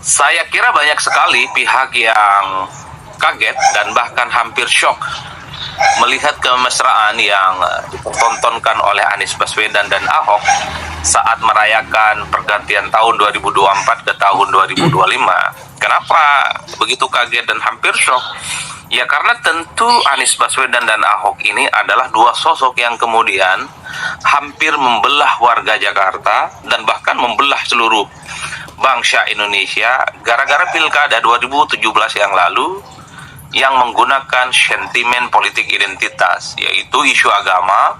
Saya kira banyak sekali pihak yang kaget dan bahkan hampir shock melihat kemesraan yang dipertontonkan oleh Anies Baswedan dan Ahok saat merayakan pergantian tahun 2024 ke tahun 2025. Kenapa begitu kaget dan hampir shock? Ya karena tentu Anies Baswedan dan Ahok ini adalah dua sosok yang kemudian hampir membelah warga Jakarta dan bahkan membelah seluruh bangsa Indonesia gara-gara pilkada 2017 yang lalu yang menggunakan sentimen politik identitas, yaitu isu agama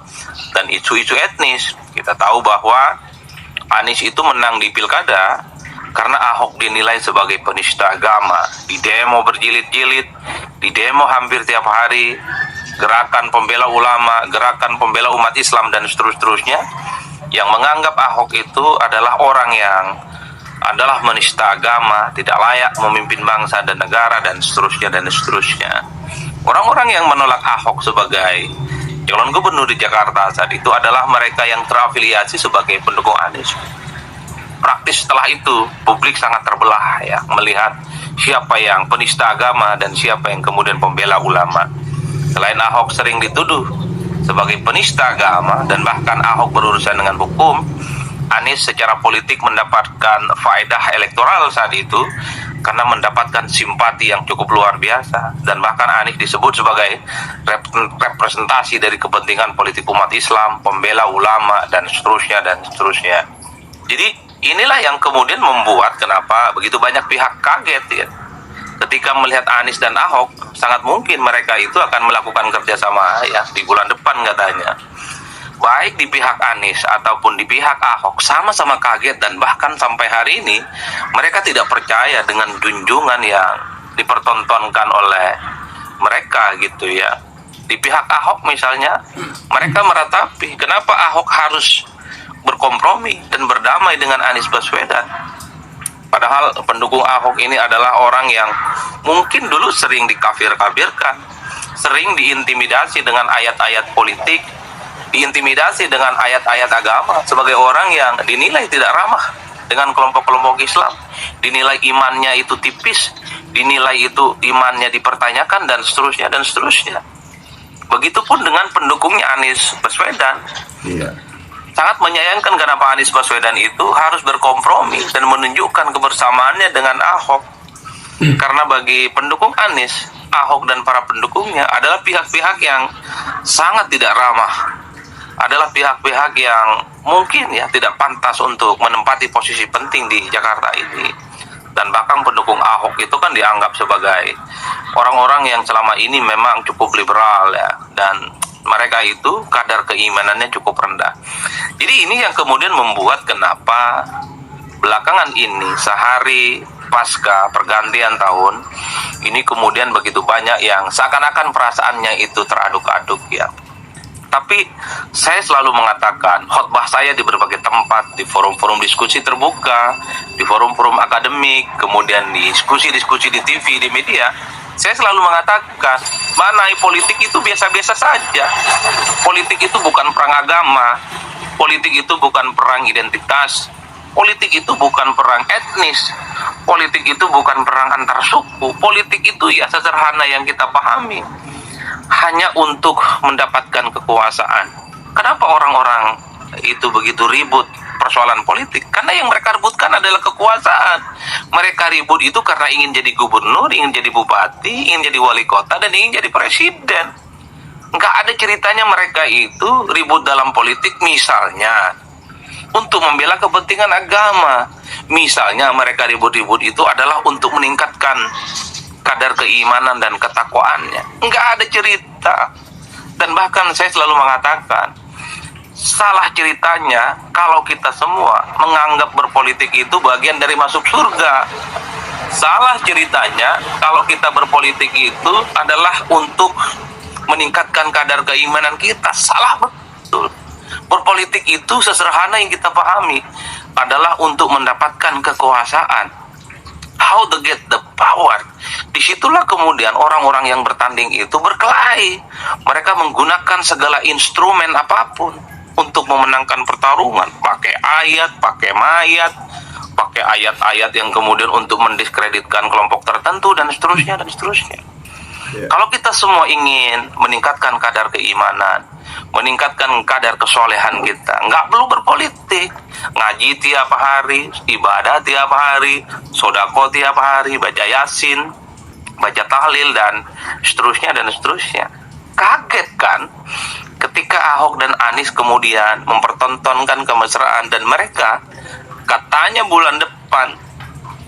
dan isu-isu etnis. Kita tahu bahwa Anies itu menang di pilkada karena Ahok dinilai sebagai penista agama. Di demo berjilid-jilid, di demo hampir tiap hari, gerakan pembela ulama, gerakan pembela umat Islam dan seterusnya, yang menganggap Ahok itu adalah orang yang adalah menista agama, tidak layak memimpin bangsa dan negara dan seterusnya dan seterusnya. Orang-orang yang menolak Ahok sebagai calon gubernur di Jakarta saat itu adalah mereka yang terafiliasi sebagai pendukung Anies. Praktis setelah itu publik sangat terbelah ya melihat siapa yang penista agama dan siapa yang kemudian pembela ulama. Selain Ahok sering dituduh sebagai penista agama dan bahkan Ahok berurusan dengan hukum, Anies secara politik mendapatkan faedah elektoral saat itu karena mendapatkan simpati yang cukup luar biasa, dan bahkan Anies disebut sebagai representasi dari kepentingan politik umat Islam, pembela ulama dan seterusnya dan seterusnya. Jadi inilah yang kemudian membuat kenapa begitu banyak pihak kaget ya ketika melihat Anies dan Ahok. Sangat mungkin mereka itu akan melakukan kerjasama ya di bulan depan katanya. Baik di pihak Anies ataupun di pihak Ahok sama-sama kaget dan bahkan sampai hari ini mereka tidak percaya dengan junjungan yang dipertontonkan oleh mereka gitu ya. Di pihak Ahok misalnya mereka meratapi kenapa Ahok harus berkompromi dan berdamai dengan Anies Baswedan. Padahal pendukung Ahok ini adalah orang yang mungkin dulu sering dikafir-kafirkan, sering diintimidasi dengan ayat-ayat politik, diintimidasi dengan ayat-ayat agama sebagai orang yang dinilai tidak ramah dengan kelompok-kelompok Islam, dinilai imannya itu tipis, dinilai itu imannya dipertanyakan dan seterusnya dan seterusnya. Begitupun dengan pendukungnya Anies Baswedan. Sangat menyayangkan kenapa Anies Baswedan itu harus berkompromi dan menunjukkan kebersamaannya dengan Ahok. Karena bagi pendukung Anies, Ahok dan para pendukungnya adalah pihak-pihak yang sangat tidak ramah, adalah pihak-pihak yang mungkin ya tidak pantas untuk menempati posisi penting di Jakarta ini. Dan bahkan pendukung Ahok itu kan dianggap sebagai orang-orang yang selama ini memang cukup liberal ya, dan mereka itu kadar keimanannya cukup rendah. Jadi ini yang kemudian membuat kenapa belakangan ini sehari pasca pergantian tahun ini kemudian begitu banyak yang seakan-akan perasaannya itu teraduk-aduk ya. Tapi saya selalu mengatakan, khotbah saya di berbagai tempat, di forum-forum diskusi terbuka, di forum-forum akademik, kemudian di diskusi-diskusi di TV, di media, saya selalu mengatakan, mengenai politik itu biasa-biasa saja. Politik itu bukan perang agama, politik itu bukan perang identitas, politik itu bukan perang etnis, politik itu bukan perang antar suku, politik itu ya sederhana yang kita pahami, hanya untuk mendapatkan kekuasaan. Kenapa orang-orang itu begitu ribut persoalan politik? Karena yang mereka rebutkan adalah kekuasaan. Mereka ribut itu karena ingin jadi gubernur, ingin jadi bupati, ingin jadi wali kota, dan ingin jadi presiden. Nggak ada ceritanya mereka itu ribut dalam politik misalnya untuk membela kepentingan agama. Misalnya mereka ribut-ribut itu adalah untuk meningkatkan kadar keimanan dan ketakwaannya. Nggak ada cerita. Dan bahkan saya selalu mengatakan, salah ceritanya kalau kita semua menganggap berpolitik itu bagian dari masuk surga. Salah ceritanya kalau kita berpolitik itu adalah untuk meningkatkan kadar keimanan kita. Salah betul. Berpolitik itu sesederhana yang kita pahami adalah untuk mendapatkan kekuasaan. How to get the power. Disitulah kemudian orang-orang yang bertanding itu berkelahi. Mereka menggunakan segala instrumen apapun untuk memenangkan pertarungan. Pakai ayat, pakai mayat, pakai ayat-ayat yang kemudian untuk mendiskreditkan kelompok tertentu dan seterusnya dan seterusnya. Kalau kita semua ingin meningkatkan kadar keimanan, meningkatkan kadar kesolehan kita, nggak perlu berpolitik. Ngaji tiap hari, ibadah tiap hari, sodako tiap hari, baca yasin, baca tahlil, dan seterusnya dan seterusnya. Kaget kan ketika Ahok dan Anies kemudian mempertontonkan kemesraan, dan mereka katanya bulan depan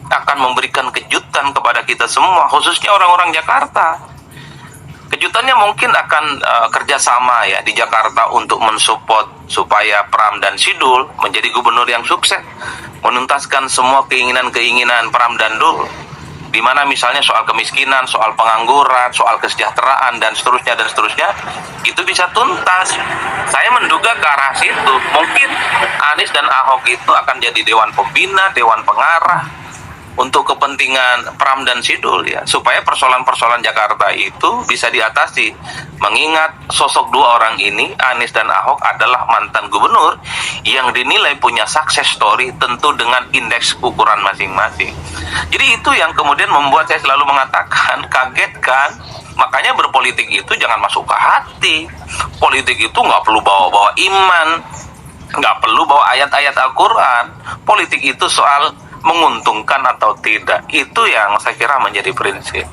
akan memberikan kejutan kepada kita semua, khususnya orang-orang Jakarta. Kejutannya mungkin akan kerjasama ya di Jakarta untuk mensupport supaya Pram dan Sidul menjadi gubernur yang sukses, menuntaskan semua keinginan-keinginan Pram dan Dul, di mana misalnya soal kemiskinan, soal pengangguran, soal kesejahteraan, dan seterusnya, itu bisa tuntas. Saya menduga ke arah situ. Mungkin Anies dan Ahok itu akan jadi dewan pembina, dewan pengarah untuk kepentingan Pram dan Sidul ya, supaya persoalan-persoalan Jakarta itu bisa diatasi. Mengingat sosok dua orang ini, Anies dan Ahok, adalah mantan gubernur yang dinilai punya success story, tentu dengan indeks ukuran masing-masing. Jadi itu yang kemudian membuat saya selalu mengatakan, kaget kan? Makanya berpolitik itu jangan masuk ke hati. Politik itu nggak perlu bawa-bawa iman, nggak perlu bawa ayat-ayat Al-Quran. Politik itu soal menguntungkan atau tidak, itu yang saya kira menjadi prinsip.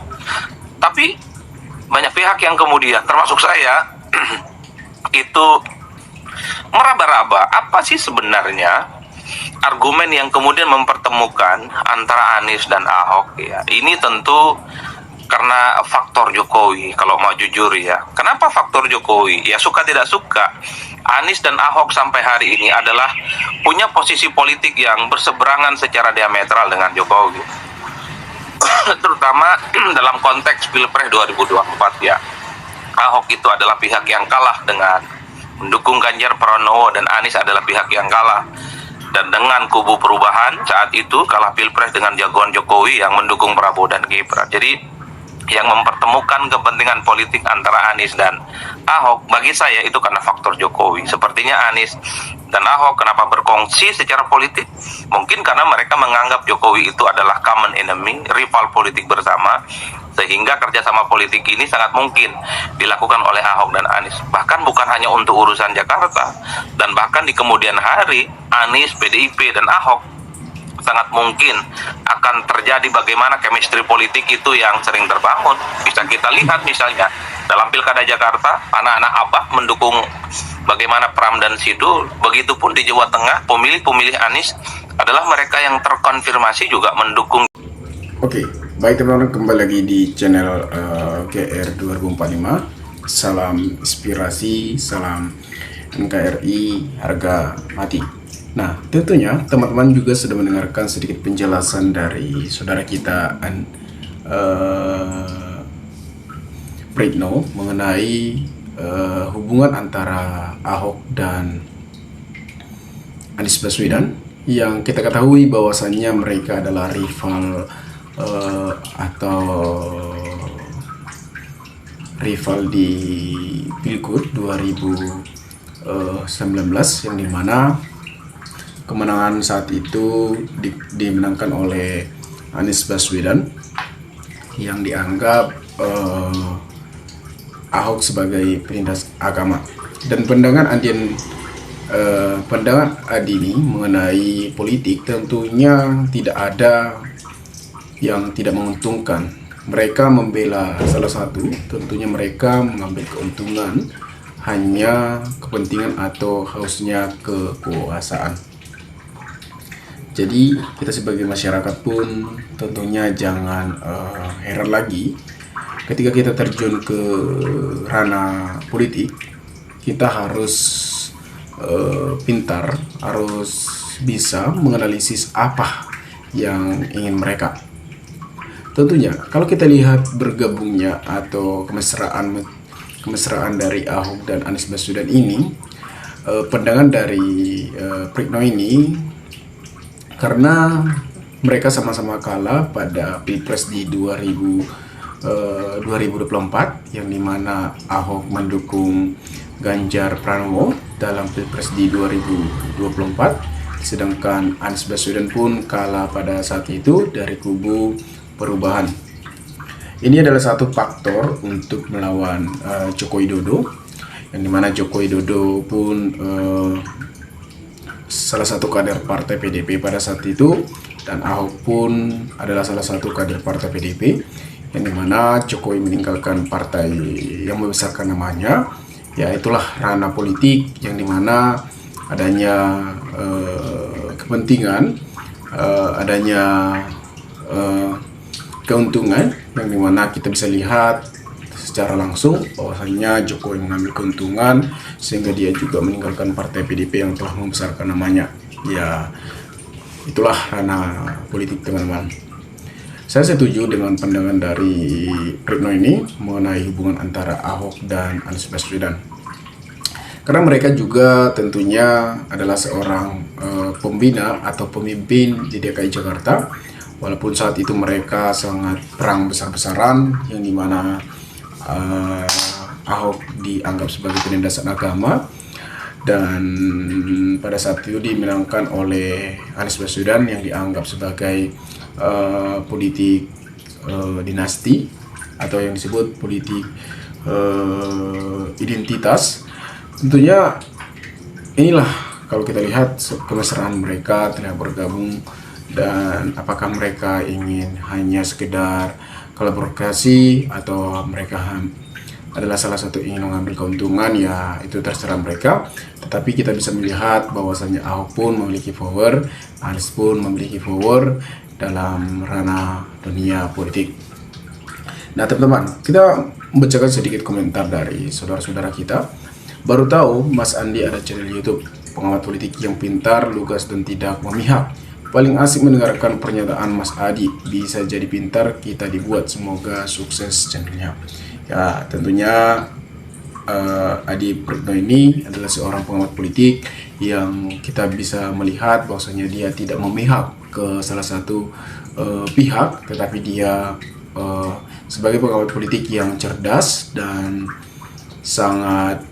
Tapi banyak pihak yang kemudian, termasuk saya, itu meraba-raba apa sih sebenarnya argumen yang kemudian mempertemukan antara Anies dan Ahok ya. Ini tentu karena faktor Jokowi, kalau mau jujur ya. Kenapa faktor Jokowi? Ya suka tidak suka, Anies dan Ahok sampai hari ini adalah punya posisi politik yang berseberangan secara diametral dengan Jokowi. Terutama dalam konteks Pilpres 2024 ya. Ahok itu adalah pihak yang kalah dengan mendukung Ganjar Pranowo, dan Anies adalah pihak yang kalah dan dengan kubu perubahan saat itu kalah Pilpres dengan jagoan Jokowi yang mendukung Prabowo dan Gibran. Jadi yang mempertemukan kepentingan politik antara Anies dan Ahok, bagi saya itu karena faktor Jokowi. Sepertinya Anies dan Ahok kenapa berkongsi secara politik? Mungkin karena mereka menganggap Jokowi itu adalah common enemy, rival politik bersama, sehingga kerjasama politik ini sangat mungkin dilakukan oleh Ahok dan Anies. Bahkan bukan hanya untuk urusan Jakarta, dan bahkan di kemudian hari Anies, PDIP, dan Ahok sangat mungkin akan terjadi bagaimana chemistry politik itu yang sering terbangun. Bisa kita lihat misalnya dalam Pilkada Jakarta, anak-anak Abah mendukung bagaimana Pram dan Sidul. Begitupun di Jawa Tengah, pemilih-pemilih Anies adalah mereka yang terkonfirmasi juga mendukung. Oke, baik teman-teman, kembali lagi di channel GR 2045. Salam inspirasi, salam NKRI harga mati. Nah, tentunya teman-teman juga sudah mendengarkan sedikit penjelasan dari saudara kita Pritno mengenai hubungan antara Ahok dan Anies Baswedan, yang kita ketahui bahwasannya mereka adalah rival di Pilgub 2019, yang dimana kemenangan saat itu dimenangkan oleh Anies Baswedan, yang dianggap Ahok sebagai penindas agama. Dan pandangan Adini mengenai politik tentunya tidak ada yang tidak menguntungkan. Mereka membela salah satu, tentunya mereka mengambil keuntungan hanya kepentingan atau hausnya kekuasaan. Jadi kita sebagai masyarakat pun tentunya jangan heran lagi ketika kita terjun ke ranah politik. Kita harus pintar, harus bisa menganalisis apa yang ingin mereka. Tentunya kalau kita lihat bergabungnya atau kemesraan dari Ahok dan Anies Baswedan ini, pandangan dari Pritno ini, karena mereka sama-sama kalah pada Pilpres di 2024, yang dimana Ahok mendukung Ganjar Pranowo dalam Pilpres di 2024, sedangkan Anies Baswedan pun kalah pada saat itu dari kubu perubahan. Ini adalah satu faktor untuk melawan Joko Widodo, yang dimana Joko Widodo pun salah satu kader partai PDP pada saat itu, dan Ahok pun adalah salah satu kader partai PDP, yang dimana Jokowi meninggalkan partai yang membesarkan namanya. Ya, itulah ranah politik yang dimana adanya kepentingan, adanya keuntungan, yang dimana kita bisa lihat secara langsung bahwasanya Jokowi mengambil keuntungan sehingga dia juga meninggalkan partai PDP yang telah membesarkan namanya. Ya, itulah ranah politik, teman-teman. Saya setuju dengan pandangan dari Retno ini mengenai hubungan antara Ahok dan Anies Baswedan. Karena mereka juga tentunya adalah seorang pembina atau pemimpin di DKI Jakarta. Walaupun saat itu mereka sangat perang besar-besaran, yang dimana Ahok dianggap sebagai penindasan agama, dan pada saat itu dimenangkan oleh Anies Baswedan yang dianggap sebagai politik dinasti atau yang disebut politik identitas. Tentunya inilah kalau kita lihat kemesraan mereka telah bergabung, dan apakah mereka ingin hanya sekedar kolaborasi atau mereka adalah salah satu ingin mengambil keuntungan, ya itu terserah mereka. Tetapi kita bisa melihat bahwasanya Ahok pun memiliki power, Anies pun memiliki power dalam ranah dunia politik. Nah, teman-teman, kita membacakan sedikit komentar dari saudara-saudara kita. Baru tahu Mas Andi ada channel YouTube, pengamat politik yang pintar, lugas, dan tidak memihak. Paling asik mendengarkan pernyataan Mas Adi. Bisa jadi pintar, kita dibuat. Semoga sukses channelnya. Ya, tentunya Adi Pritno ini adalah seorang pengamat politik yang kita bisa melihat bahwasanya dia tidak memihak ke salah satu pihak, tetapi dia sebagai pengamat politik yang cerdas dan sangat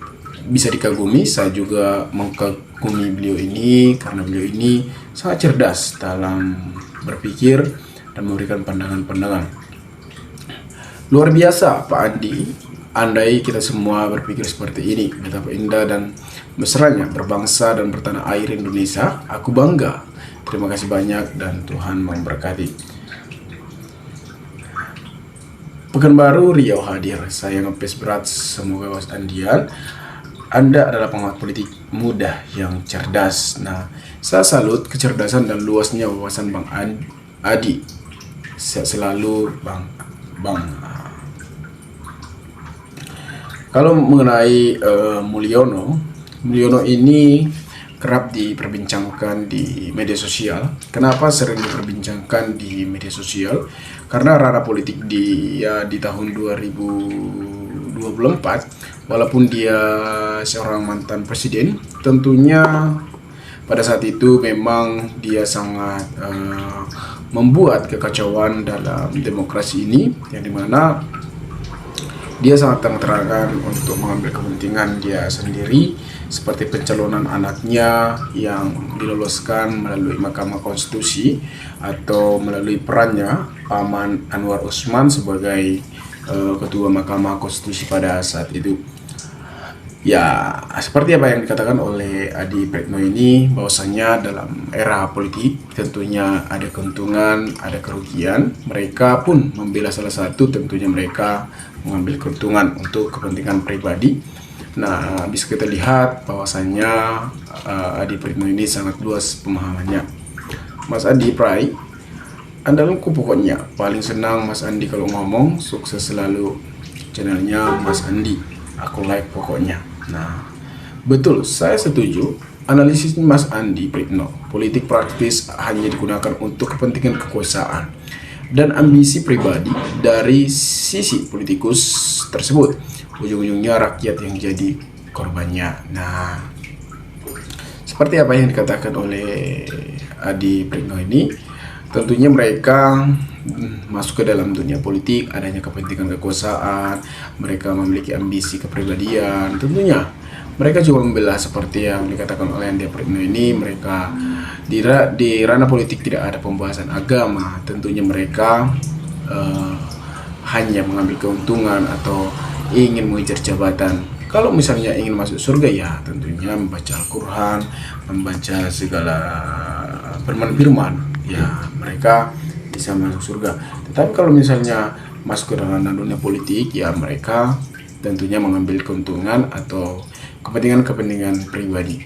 bisa dikagumi. Saya juga mengagumi beliau ini karena beliau ini sangat cerdas dalam berpikir dan memberikan pandangan-pandangan. Luar biasa Pak Andi. Andai kita semua berpikir seperti ini, betapa indah dan mesranya berbangsa dan bertanah air Indonesia. Aku bangga. Terima kasih banyak dan Tuhan memberkati. Pekanbaru Riau hadir. Saya ngepes berat, semoga Mas Andian. Anda adalah pengamat politik muda yang cerdas. Nah, saya salut kecerdasan dan luasnya wawasan Bang Adi. Sehat selalu Bang. Kalau mengenai Mulyono ini kerap diperbincangkan di media sosial. Kenapa sering diperbincangkan di media sosial? Karena ranah politik dia di tahun 2024, walaupun dia seorang mantan presiden, tentunya pada saat itu memang dia sangat membuat kekacauan dalam demokrasi ini, yang dimana dia sangat terang-terangan untuk mengambil kepentingan dia sendiri, seperti pencalonan anaknya yang diloloskan melalui Mahkamah Konstitusi atau melalui perannya Paman Anwar Usman sebagai Ketua Mahkamah Konstitusi pada saat itu. Ya, seperti apa yang dikatakan oleh Adi Pritno ini, bahwasanya dalam era politik tentunya ada keuntungan, ada kerugian. Mereka pun membela salah satu, tentunya mereka mengambil keuntungan untuk kepentingan pribadi. Nah, bisa kita lihat bahwasanya Adi Pritno ini sangat luas pemahamannya. Mas Adi Prai, andalanku pokoknya. Paling senang Mas Andi kalau ngomong. Sukses selalu channelnya Mas Andi. Aku like pokoknya. Nah, betul, saya setuju. Analisis Mas Andi Pritno, politik praktis hanya digunakan untuk kepentingan kekuasaan dan ambisi pribadi dari sisi politikus tersebut. Ujung-ujungnya rakyat yang jadi korbannya. Nah, seperti apa yang dikatakan oleh Adi Pritno ini, tentunya mereka masuk ke dalam dunia politik, adanya kepentingan kekuasaan, mereka memiliki ambisi kepribadian. Tentunya mereka juga membela seperti yang dikatakan oleh Andi Pritno ini, mereka di ranah politik tidak ada pembahasan agama, tentunya mereka hanya mengambil keuntungan atau ingin mengejar jabatan. Kalau misalnya ingin masuk surga, ya tentunya membaca Al-Quran, membaca segala firman-firman, ya mereka bisa masuk surga. Tetapi kalau misalnya masuk ke ranah dunia politik, ya mereka tentunya mengambil keuntungan atau kepentingan-kepentingan pribadi.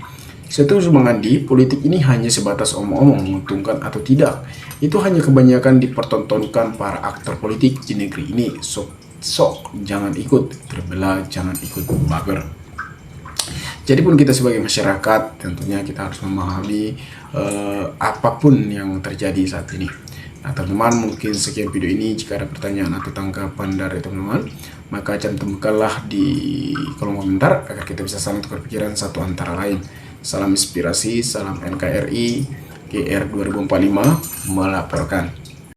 Setuju Bang Andi, politik ini hanya sebatas omong-omong, menguntungkan atau tidak. Itu hanya kebanyakan dipertontonkan para aktor politik di negeri ini. Sok jangan ikut terbelah, jangan ikut baper. Jadi pun kita sebagai masyarakat tentunya kita harus memahami apapun yang terjadi saat ini. Nah teman-teman, mungkin sekian video ini. Jika ada pertanyaan atau tanggapan dari teman-teman, maka cantumkanlah di kolom komentar agar kita bisa saling tukar pikiran satu antara lain. Salam inspirasi, salam NKRI, GR 2045 melaporkan.